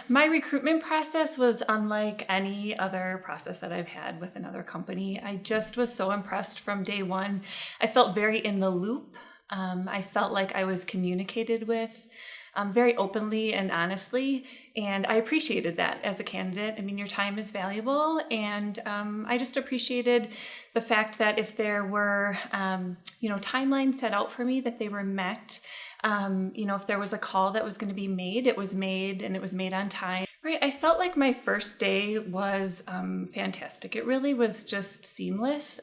My recruitment process was unlike any other process that I've had with another company. I just was so impressed from day one. I felt very in the loop. I felt like I was communicated with very openly and honestly, and I appreciated that as a candidate. I mean, your time is valuable, and I just appreciated the fact that if there were, timelines set out for me, that they were met. If there was a call that was going to be made, it was made, and it was made on time. Right, I felt like my first day was fantastic. It really was just seamless.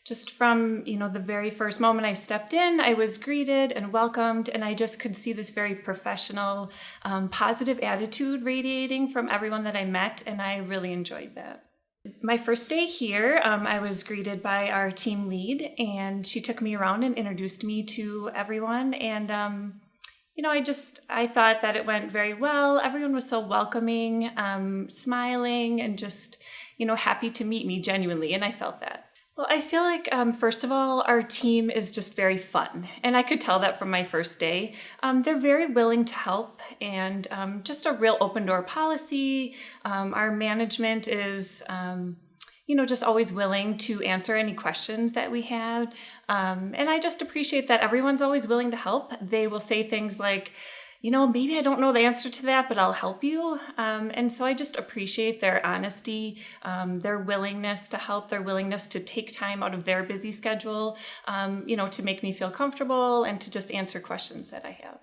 Just from, the very first moment I stepped in, I was greeted and welcomed, and I just could see this very professional, positive attitude radiating from everyone that I met, and I really enjoyed that. My first day here, I was greeted by our team lead, and she took me around and introduced me to everyone, and I thought that it went very well. Everyone was so welcoming, smiling, and just, happy to meet me genuinely, and I felt that. Well, I feel like, first of all, our team is just very fun, and I could tell that from my first day. They're very willing to help, and just a real open door policy. Our management is, just always willing to answer any questions that we had. And I just appreciate that everyone's always willing to help. They will say things like, maybe I don't know the answer to that, but I'll help you. And so I just appreciate their honesty, their willingness to help, their willingness to take time out of their busy schedule, to make me feel comfortable and to just answer questions that I have.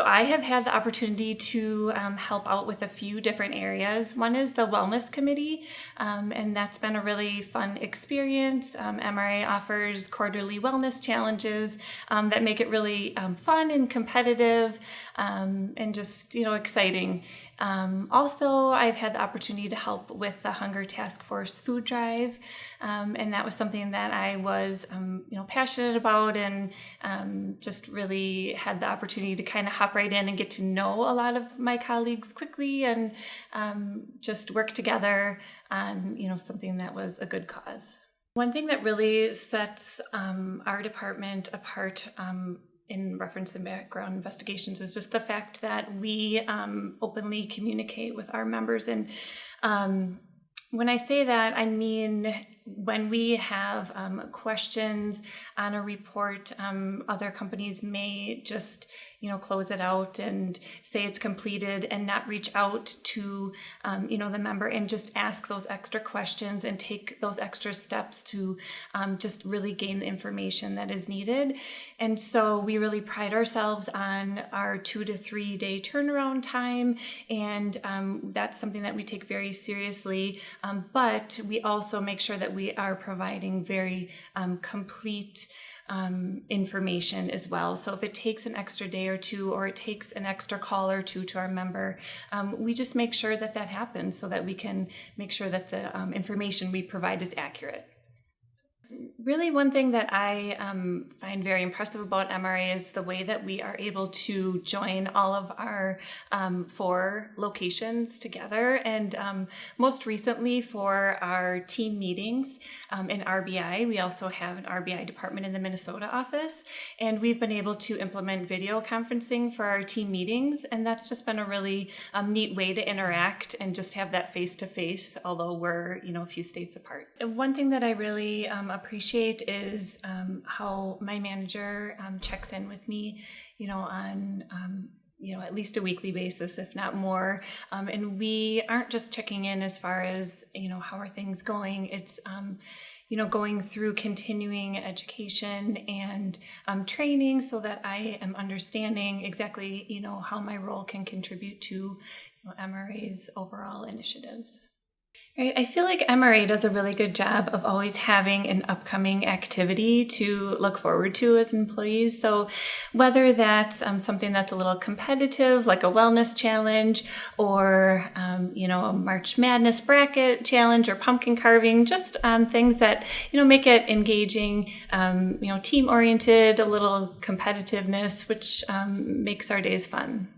I have had the opportunity to help out with a few different areas. One is the Wellness Committee, and that's been a really fun experience. MRA offers quarterly wellness challenges that make it really fun and competitive and just, exciting. Also, I've had the opportunity to help with the Hunger Task Force food drive, and that was something that I was, passionate about, and just really had the opportunity to kind of hop right in and get to know a lot of my colleagues quickly, and just work together on, something that was a good cause. One thing that really sets our department apart in reference to background investigations is just the fact that we openly communicate with our members. And when I say that, I mean when we have questions on a report, other companies may just, close it out and say it's completed and not reach out to, the member and just ask those extra questions and take those extra steps to just really gain the information that is needed. And so we really pride ourselves on our 2 to 3 day turnaround time, and that's something that we take very seriously. But we also make sure that we are providing very complete information as well. So if it takes an extra day or two, or it takes an extra call or two to our member, we just make sure that that happens so that we can make sure that the information we provide is accurate. Really, one thing that I find very impressive about MRA is the way that we are able to join all of our 4 locations together. And most recently for our team meetings in RBI, we also have an RBI department in the Minnesota office. And we've been able to implement video conferencing for our team meetings. And that's just been a really neat way to interact and just have that face-to-face, although we're, a few states apart. And one thing that I really appreciate is how my manager checks in with me, on at least a weekly basis, if not more. And we aren't just checking in as far as, how are things going. It's, going through continuing education and training so that I am understanding exactly, how my role can contribute to MRA's overall initiatives. Right. I feel like MRA does a really good job of always having an upcoming activity to look forward to as employees. So whether that's something that's a little competitive, like a wellness challenge, or a March Madness bracket challenge, or pumpkin carving, just things that make it engaging, team oriented, a little competitiveness, which makes our days fun.